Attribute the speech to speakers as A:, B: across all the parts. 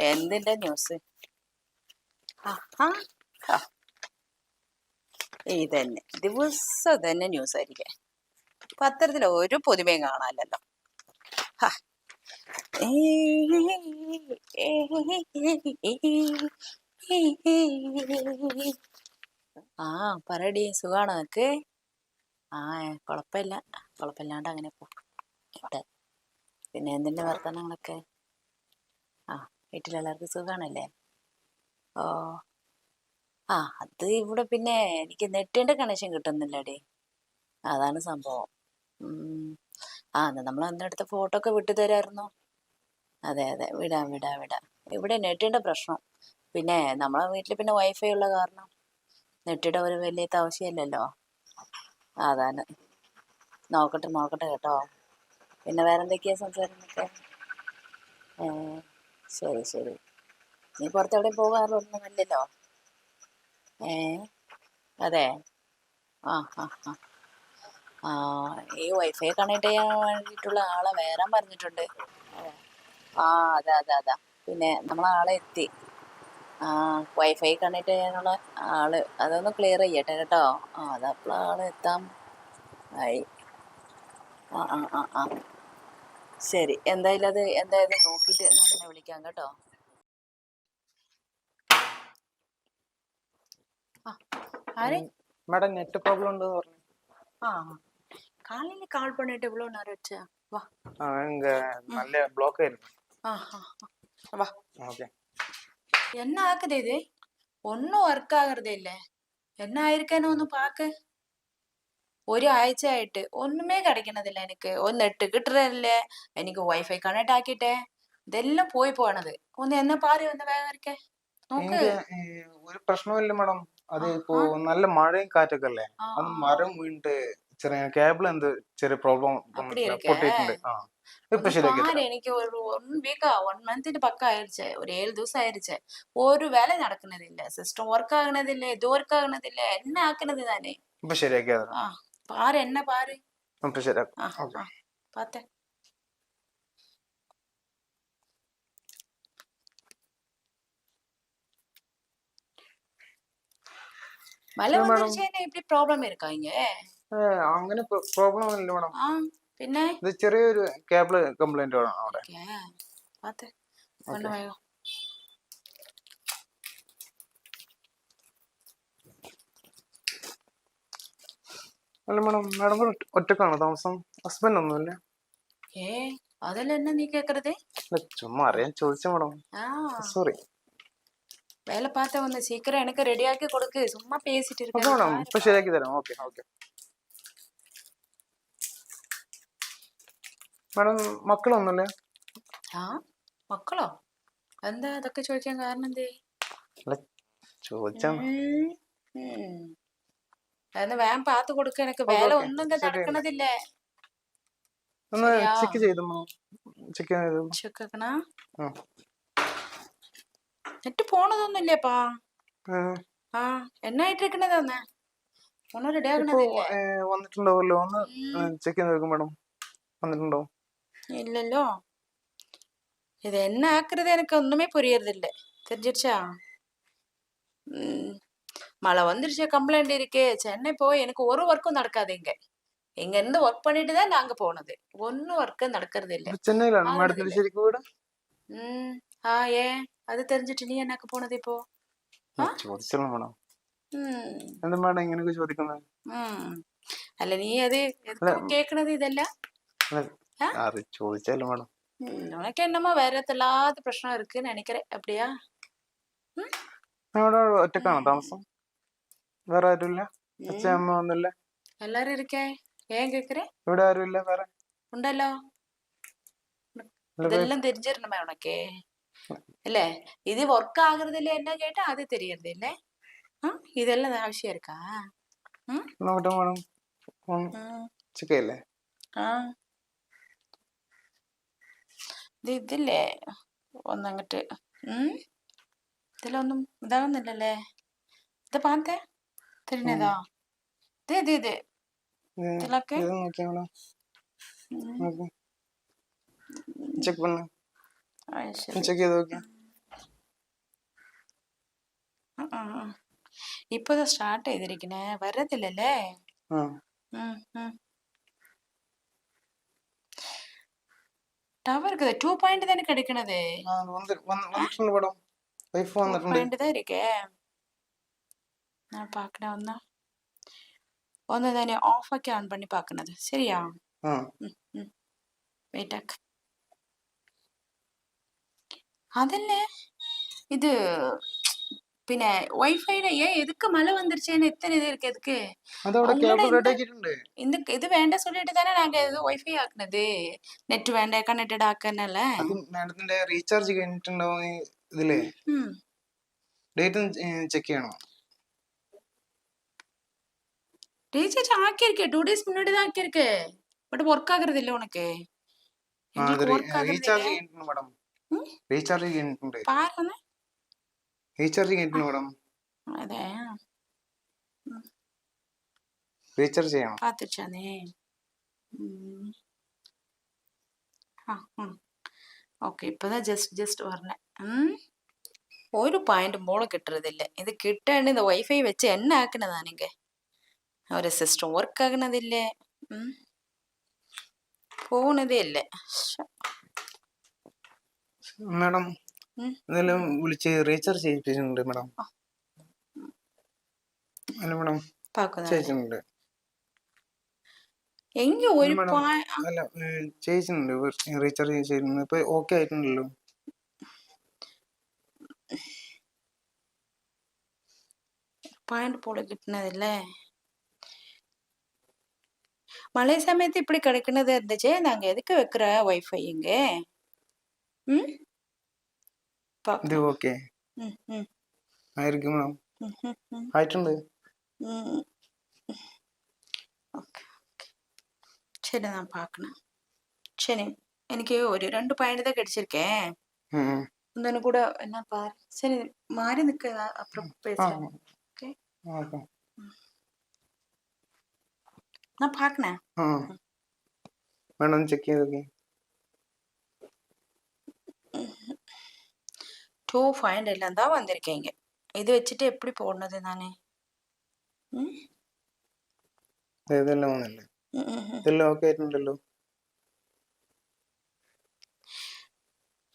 A: എന്തിന്റെ ന്യൂസ്? ഇതന്നെ ദിവസം തന്നെ ന്യൂസ് ആയിരിക്കെ. പത്രത്തിൽ ഒരു പുതുമയും കാണാനല്ലോ. ആ പറയടി, സുഖാണോ നിനക്ക്? കുഴപ്പമില്ലാണ്ട് അങ്ങനെ പോകും. പിന്നെ എന്തിന്റെ വർത്തമാനങ്ങളൊക്കെ? വീട്ടിലെല്ലാവർക്കും സുഖാണല്ലേ? ഓ അത് ഇവിടെ പിന്നെ എനിക്ക് നെറ്റിന്റെ കണക്ഷൻ കിട്ടുന്നില്ലടി, അതാണ് സംഭവം. നമ്മൾ അന്നെടുത്ത ഫോട്ടോ ഒക്കെ വിട്ടു തരായിരുന്നു. അതെ വിടാം. ഇവിടെ നെറ്റിന്റെ പ്രശ്നം. പിന്നെ നമ്മളെ വീട്ടിൽ പിന്നെ വൈഫൈ ഉള്ള കാരണം നെറ്റിയുടെ ഒരു വലിയ ആവശ്യമില്ലല്ലോ. അതാണ്. നോക്കട്ടെ കേട്ടോ. പിന്നെ വേറെന്തൊക്കെയാ സംസാരങ്ങളൊക്കെ? ശരി. നീ പുറത്തെവിടെ പോകാറൊന്നുമില്ലല്ലോ? അതെ. ഈ വൈഫൈ കണക്ട് ചെയ്യാൻ വേണ്ടിയിട്ടുള്ള ആളെ വേറെ പറഞ്ഞിട്ടുണ്ട്. അതാ. പിന്നെ നമ്മളാളെ എത്തി. വൈഫൈ കണക്ട് ചെയ്യാനുള്ള ആള് അതൊന്ന് ക്ലിയർ ചെയ്യട്ടെ കേട്ടോ. അതപ്പോൾ ആള് എത്താം ആയി. ശരി, എന്തായാലും നോക്കിയിട്ട് നമ്മളെ വിളിക്കാം കേട്ടോ.
B: மேடம் நெட் ப்ராப்ளம் உண்டு പറഞ്ഞു.
A: காலையில கால் பண்ணிட்டு இவ்வளவு நேரம் ஆச்சு. வா.
B: இங்க நல்ல ப்ளாக் ஆயிருக்கு.
A: வா.
B: ஓகே.
A: என்ன ஆகுது இது? ஒன்னும் ஒர்க் ஆகுறதே இல்ல. என்ன ஆயிருக்கேன்னு ഒന്ന് പാക്ക്. ഒരാഴ്ചയായിട്ട് ഒന്നുമേ കിടക്കണതില്ല. എനിക്ക് ഒന്ന് നെറ്റ് കിട്ടുന്നില്ല. എനിക്ക് വൈഫൈ കണക്ട് ആക്കിട്ടെ ഇതെല്ലാം പോണത്. ഒന്ന് എന്നെ പാര്, ഒന്ന് വേഗം ഇരിക്കേ നോക്ക്.
B: ഒരു പ്രശ്നമില്ല മാഡം. അത് ഇപ്പോ നല്ല മഴയും കാറ്റൊക്കെ അല്ലേ, അത് മരം വീണിട്ട് ചെറിയ കേബിൾ എന്ത് ചെറിയ പ്രോബ്ലം പൊട്ടിയിട്ടുണ്ട്. ഇപ്പൊ ശരിയാക്കി.
A: എനിക്ക് ഒരു 1 വീക്കാ 1 മന്തിന്റെ പക്കം ആയിരിച്ചേ, ഒരു 7 ദിവസം ആയിരിച്ചേ. ഒരു വേല നടക്കുന്നതില്ല, സിസ്റ്റം വർക്ക് ആകണതില്ല, ഇത് വർക്ക് ആകണതില്ല. എന്നെ ആക്കണത് താനേ.
B: ഇപ്പൊ ശരിയാക്കിയത്.
A: പാര്, എന്നെ പാര്.
B: ഇപ്പൊ ശരിയാക്കും.
A: പാത്തെ. மழை வந்துருச்சேன்னு இப்படி ப்ராப்ளம் இருக்கா இங்க?
B: അങ്ങനെ പ്രോബ്ലം ഇല്ല മാഡം.
A: പിന്നെ
B: ഇത് ചെറിയൊരു കേബിൾ കംപ്ലൈന്റ് ആണ് അവിടെ.
A: പാത്തെ ഒന്ന് വേഗം.
B: അല്ല മാഡം ഒറ്റക്കാണോ താമസം? ഹസ്ബൻഡ് ഒന്നുമില്ല?
A: அதெல்லாம் என்ன நீ கேக்குறது?
B: ചുമ്മാ അറിയാൻ ചോദിച്ച മാഡം. സോറി.
A: வேலை பார்த்த வந்து சீக்கிரம் எனக்கு ரெடியாக்கி கொடுக்கு. சும்மா பேசிட்டு இருக்க.
B: ഇപ്പൊ ശരിയാക്കി തരാം. ഓക്കെ. മാഡം മക്കളൊന്നുമില്ലേ?
A: മക്കളോ? എന്താ അതൊക്കെ ചോദിക്കാൻ കാരണം എന്തേ?
B: ചോദിച്ചാ
A: വേഗം പാത്ത് കൊടുക്ക. എനിക്ക് വേല ഒന്നും നടക്കണതില്ലേ.
B: ചെക്ക് ചെയ്തു.
A: നെറ്റ് പോണതൊന്നുമില്ലേപ്പാ. എന്നായിട്ട് ഇരിക്കണതാന്ന് ഒന്നും റെഡി ആകണതില്ലേ?
B: വന്നിട്ടുണ്ടാവല്ലോ, ഒന്ന് ചെക്ക് ചെയ്ത് നോക്കും മാഡം. വന്നിട്ടുണ്ടോ?
A: ഇല്ലല്ലോ. இது என்ன ஆக்குறது எனக்கு ஒண்ணுமே புரியறதில்ல. தெரிஞ்சிருச்சா? மழை வந்துருச்சு, கம்ப்ளைண்ட் இருக்கு. சென்னை போய் எனக்கு ஒரு ஒர்க்கும் நடக்காது. இங்க இருந்து ஒர்க் பண்ணிட்டு தான் நாங்க போனது. ஒன்னும் ஒர்க் நடக்கிறது இல்ல.
B: ചെന്നൈയിലാണ് മാഡത്തിന്റെ ശരിക്കും വീട്?
A: അത് தெரிஞ்சிட்டு നീ എന്നാക്ക് പോണത് ഇപ്പോ?
B: ചോദിച്ചോളൂ മാഡം. എന്താ മാഡം ഇങ്ങനെയൊക്കെ ചോദിക്കുന്നത്?
A: അല്ല നീ അത് കേക്കണത് ഇതല്ല.
B: ചോദിച്ചാലോ മാഡം.
A: உனக்கு என்னமோ வேற எல்லாத்த பிரச்சனை இருக்குன்னு நினைக்கிறேன். அப்படியா?
B: ഒറ്റക്കാണോ താമസം? വേറെ ആരുമില്ല? അച്ഛൻ അമ്മ ഒന്നുമില്ല?
A: എല്ലാരും ഇരിക്കേ. ഏൻ കേக்குறே?
B: ഇവിടെ ആരുമില്ല വേറെ?
A: ഉണ്ടല്ലോ. ഇതെല്ലാം தெரிஞ்சிரணுமே உனக்கு இல்ல? இது ஒர்க் ஆகுறது இல்ல என்ன கேட்டா அது தெரியறது இல்ல. இதெல்லாம் அவசியம் இருக்கா?
B: നോക്കട്ടെ മാഡം. ചെക്കല്ലേ?
A: ഇതില്ലേ ഒന്നങ്ങട്ട് ഇതിലൊന്നും ഇതാകുന്നില്ലല്ലേ. ഇത് പാത്തേ തിരിഞ്ഞതാ. ഇത് ഇതിലൊക്കെ
B: ഇത് നോക്കിയാ മേഡം, നോക്ക്, ചെക്ക് பண்ணு,
A: ശരി.
B: ചെക്ക് ചെയ്ത് നോക്കിയാ.
A: ഇപ്പൊ ഇത് സ്റ്റാർട്ട് ചെയ്തിരിക്കണേ, വരത്തില്ലല്ലേ.
B: ആ
A: ടവർക്ക് 2 பாயிண்ட் தானே கிடைக்கണது.
B: വന്നിട്ടുണ്ട് മേഡം, വൈഫ്
A: 2
B: വന്നിട്ടുണ്ട്.
A: பாயிண்ட் தான் இருக்கே. நான் பார்க்கணும் ഒന്ന് തന്നെ ഓഫ് ആക്കി ഓൺ പണി பார்க்கണது ശരിയാ. വെയിറ്റ് ആക്ക്. അതല്ലേ இது പിന്നെ വൈഫൈல ஏன் எதுக்கு மழை வந்துருச்சேன்னு எத்தனை இது இருக்கு எதுக்கு
B: അതവിടെ
A: உங்களோட
B: കേബിൾ റെഡി ആക്കിയിട്ടുണ്ട്.
A: இந்த இது வேண்டாம் சொல்லிட்டு தானே நாங்க இது வைஃபை ஆக்குனது. നെറ്റ് വേണ്ട കണക്റ്റഡ് ആക്കാനല്ലേ.
B: അത് മാഡത്തിന്റെ റീചാർജ് കഴിഞ്ഞിട്ടുണ്ടാവും ഇതില്. ഡേറ്റ് ചെക്ക് ചെയ്യണോ?
A: ரீசார்ஜ் ஆக்கியிருக்கேன், 2 days முன்னாடி தான் ஆக்கியிருக்கேன். பட் ஒர்க் ஆகுறது இல்ல உனக்கு. எங்களுக்கு ஒர்க் ஆகுறது
B: റീചാർജ്
A: இல்ல.
B: കഴിഞ്ഞിട്ടുണ്ട് മേഡം, റീചാർജ് കഴിഞ്ഞിട്ടുണ്ട്,
A: பாருங்க
B: റീചാർജ് കഴിഞ്ഞിട്ടുണ്ട് മേഡം,
A: അതെ
B: റീചാർജ് ചെയ്യണം.
A: പാത്തുച്ചാനേ. ഓക്കെ ഇപ്പതാ ജസ്റ്റ് പറഞ്ഞ. ഒരു பாயிண்ட் മോള് കിട്ടുறதிല്ല. ഇത് കിട്ടാണ്ട് இந்த வைஃபை വെച്ച് என்ன ஆக்குனதானுங்க. ஒரு சிஸ்டம் ஒர்க் ஆகுனதில்ல, പോണതേ ഇല്ല.
B: മേഡം ഇതെല്ലാം വിളിച്ച് റീചാർജ് ചെയ്യിപ്പിച്ചിട്ടുണ്ട് മേഡം. അല്ല മേഡം, ചെയ്യിച്ചിട്ടുണ്ട്.
A: എങ്ക ഒരു
B: അല്ല ചെയ്യിച്ചിട്ടുണ്ട്, റീചാർജ് ചെയ്തിട്ടുണ്ട്. ഇപ്പൊ ഓക്കെ ആയിട്ടുണ്ടല്ലോ.
A: பாயிண்ட் போல കിട്ടുന്നതല്ലേ. மழை சமயத்து இப்படி கிடைக்கணுது இருந்துச்சு. நாங்க எதுக்கு வைக்கிற வைஃபை இங்க.
B: ഇത് ഓക്കെ ആയിരിക്കും മേഡം, ആയിട്ടുണ്ട്.
A: சரி நான் பார்க்கணும். சரி எனக்கு ஒரு 2 பாயிண்ட் தான் கிடைச்சிருக்கேன். ஒன்னு கூட என்ன பாரு. சரி மாறி நிக்க, அப்புறம் பேசுறேன். ஓகே நான் பார்க்கணும்.
B: மேடம் செக் ചെയ്ത് നോക്കി.
A: 2 பாயிண்ட் எல்லாம் தான் வந்திருக்கீங்க. இது வச்சுட்டு எப்படி போடுறது நானே.
B: ഇതെല്ലാം വന്നല്ലേ, ഇതെല്ലാം ഓക്കെ ആയിട്ടുണ്ടല്ലോ.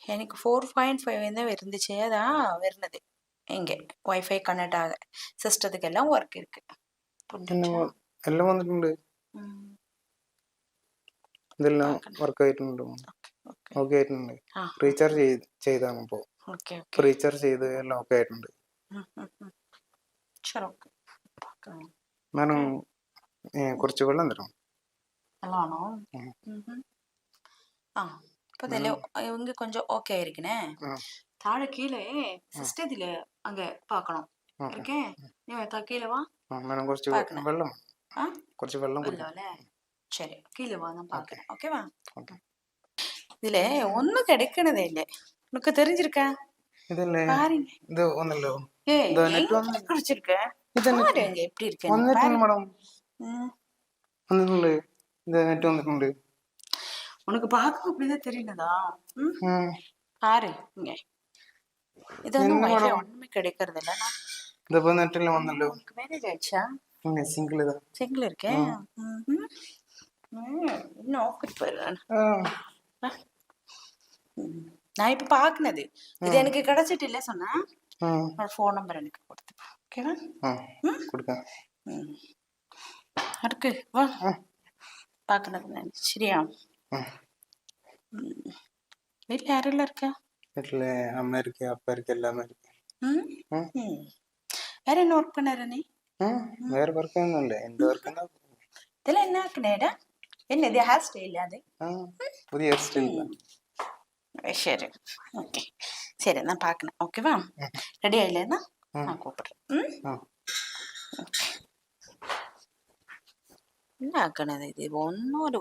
A: எனக்கு 4.5 தான் இருந்துச்சு. அதான் வருனது இங்க வைஃபை கனெக்ட் ஆக சிஸ்டத்துக்கு எல்லாம் ஒர்க் இருக்கு.
B: എല്ലാം വന്നിട്ടുണ്ട്, ഇതെല്ലാം വർക്ക് ആയിട്ടുണ്ട്, ഓക്കെ ആയിട്ടുണ്ട്. റീചാർജ് ചെയ്താണ് ഇപ്പോ. റീചാർജ് ചെയ്ത് എല്ലാം ഓക്കെ ആയിട്ടുണ്ട്. മാഡം കുറച്ച് വെള്ളം തരണം.
A: വെള്ളമാണോ? இப்போ இவங்க கொஞ்சம் ஓகே ஆயிருக்குனே. தாழ கீழே சிஸ்டத்துல அங்க பார்க்கணும் இருக்கே. நீ கீழே வா
B: மேடம், കുറച്ച് വെള്ളം, കുറച്ച് വെള്ളം
A: അല്ലേ. ശരി കീഴே വാ, நான் பார்க்கறேன். ஓகேவா? இதுல ஒண்ணும் கிடைக்கണதே இல்ல. உனக்கு தெரிஞ்சிருக்கா?
B: இதல்ல
A: பாருங்க.
B: இது ஒண்ணല്ലോ.
A: இந்த நெட் வந்து கிடைச்சிருக்க. பாருங்க எப்படி இருக்கு.
B: വന്നിട്ടുണ്ട് மேடம், വന്നിട്ടുണ്ട്. ഇത് നെറ്റ് വന്നിട്ടുണ്ട്.
A: உனக்கு பார்க்க அப்படிதான் தெரியலதா? பாரு இங்க. இது வந்து வைஃபை ஒண்ணுமே கிடைக்கிறது இல்ல.
B: ഇതിപ്പോ നെറ്റെല്ലാം വന്നല്ലോ.
A: உனக்கு மேரேஜ் ஆயிடுச்சா?
B: സിംഗിൾ ഇതാ.
A: സിംഗിൾ இருக்கேன். இன்னும் ஓகே பாரு. நான் இப்ப பாக்குனது இது எனக்கு கிடைச்சிட்டு இல்ல சொன்னா ஃபோன் நம்பர் எனக்கு கொடுத்து. ஓகேவா?
B: கொடுக்க
A: அடுக்கு வா பாக்குனது நான். சரியா? வீட்டுல யாரெல்லாம் இருக்கா?
B: வீட்டுல அம்மா இருக்கு, அப்பா இருக்கு, எல்லாமே இருக்கு.
A: வேற என்ன ஒர்க் பண்ணாரு நீ?
B: வேற ஒர்க் ஒன்றும் இல்லை. இந்த ஒர்க் தான்.
A: இதெல்லாம் என்ன ஆக்குனேடா? என்ன இது ஹேர் ஸ்டைல்? அது
B: புதிய ஹேர் ஸ்டைல் தான்.
A: சரி ஓகே சரி நான் பார்க்கணும். ஓகேவா? ரெடி ஆயிலேன்னா நான் கூப்பிடுறேன். என்ன ஆக்கണത്? ഇത് ഒന്നും ഒരു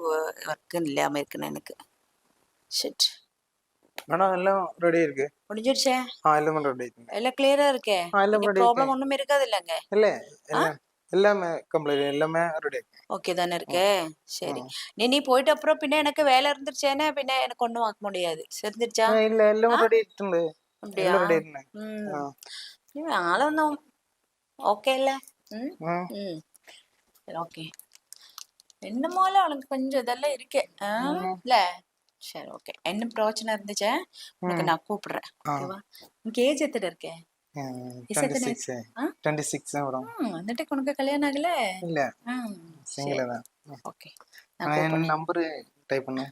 A: വർക്കും ഇല്ലാമ ഇരിക്കണ എനിക്ക്. ശരി
B: மேடம் எல்லாம் ரெடி இருக்கு.
A: முடிஞ்சிருச்சே?
B: எல்லாமே ரெடி இருக்குங்க.
A: எல்லாம் கிளியரா இருக்கே?
B: எல்லாமே
A: இனி
B: ரெடி இருக்கு.
A: ப்ராப்ளம் ஒண்ணும் இருக்காதுல்லங்க?
B: இல்ல
A: ஆ?
B: எல்லாம் எல்லாமே கம்ப்ளீட் எல்லாமே ரெடி இருக்கு.
A: ஓகே தானே
B: ம்,
A: இருக்கு? சரி.
B: ம்.
A: நீ போயிட்ட அப்புறம் பின்ன எனக்கு வேலை இருந்துருச்சேன்னா பின்ன எனக்கு ஒண்ணும் ஆக்க முடியாது. தெரிஞ்சிருச்சா?
B: இல்ல எல்லாமே
A: ஆ?
B: ரெடி ஆயிട്ടുണ്ട്.
A: அப்படியா?
B: எல்லாம் ரெடி ஆயிട്ടുണ്ട്.
A: ம்.
B: ஆ,
A: ആളൊന്നും ഓക്കെ അല്ലേ? ഉം?
B: ம்,
A: ഉം. சரி ஓகே. என்னமோல அவனுக்கு கொஞ்சம் இதெல்லாம் இருக்கு.
B: ம்,
A: இல்ல? சரி ஓகே. என்ன பிரச்சனை இருந்துச்சே உனக்கு
B: ம்.
A: நான் கூப்பிடுறேன்.
B: ஆ,
A: ஓகேவா? உனக்கு ஏஜ் எத்தனை இருக்கு? வயசு எத்தனை?
B: 26
A: ஆ?
B: 26 மேடம்.
A: എന്നിട്ട് உனக்கு கல்யாணம் ஆகல?
B: இல்ல
A: ம்.
B: சிங்கிள்
A: சரி
B: தான்.
A: ஓகே. நான்
B: என்
A: கூப்பிடுறேன்.
B: நம்பரு டைப் பண்ணு.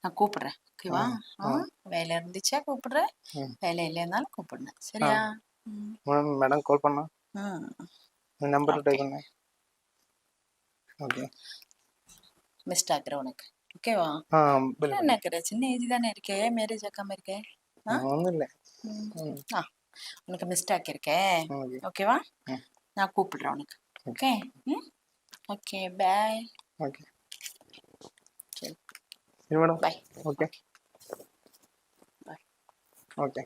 A: நான் கூப்பிடுறேன்.
B: ஆ,
A: ஓகேவா?
B: ஆ,
A: வேலை இருந்துச்சா கூப்பிடுறேன்.
B: ம்.
A: வேலை இல்லைன்னாலும் கூப்பிடுறேன்.
B: ஆ,
A: சரியா? ம்.
B: மேடம் கால் பண்ணா
A: ம்.
B: என் நம்பர்
A: ஓகே.
B: டைப் பண்ணு. ஓகே.
A: மிஸ்ட் ஆகுற உனக்கு. ஓகேவா?
B: பில் பண்ணு.
A: என்ன சின்ன ஏஜ் தானே இருக்கே, மேரேஜ் ஆக்காம இருக்கே. ஆ?
B: ஒன்றும் இல்லை.
A: ம்.
B: ம்,
A: ஆ உனக்கு மிஸ்ட் ஆக்கியிருக்கேன்.
B: ஓகே.
A: ஓகேவா?
B: ம்,
A: நான் கூப்பிடுறேன் உனக்கு.
B: ஓகே.
A: ஓகே. ம். Okay bye.
B: ஓகே.
A: சரி
B: சரி மேடம்.
A: பாய்.
B: ஓகே.
A: Okay bye.
B: ஓகே.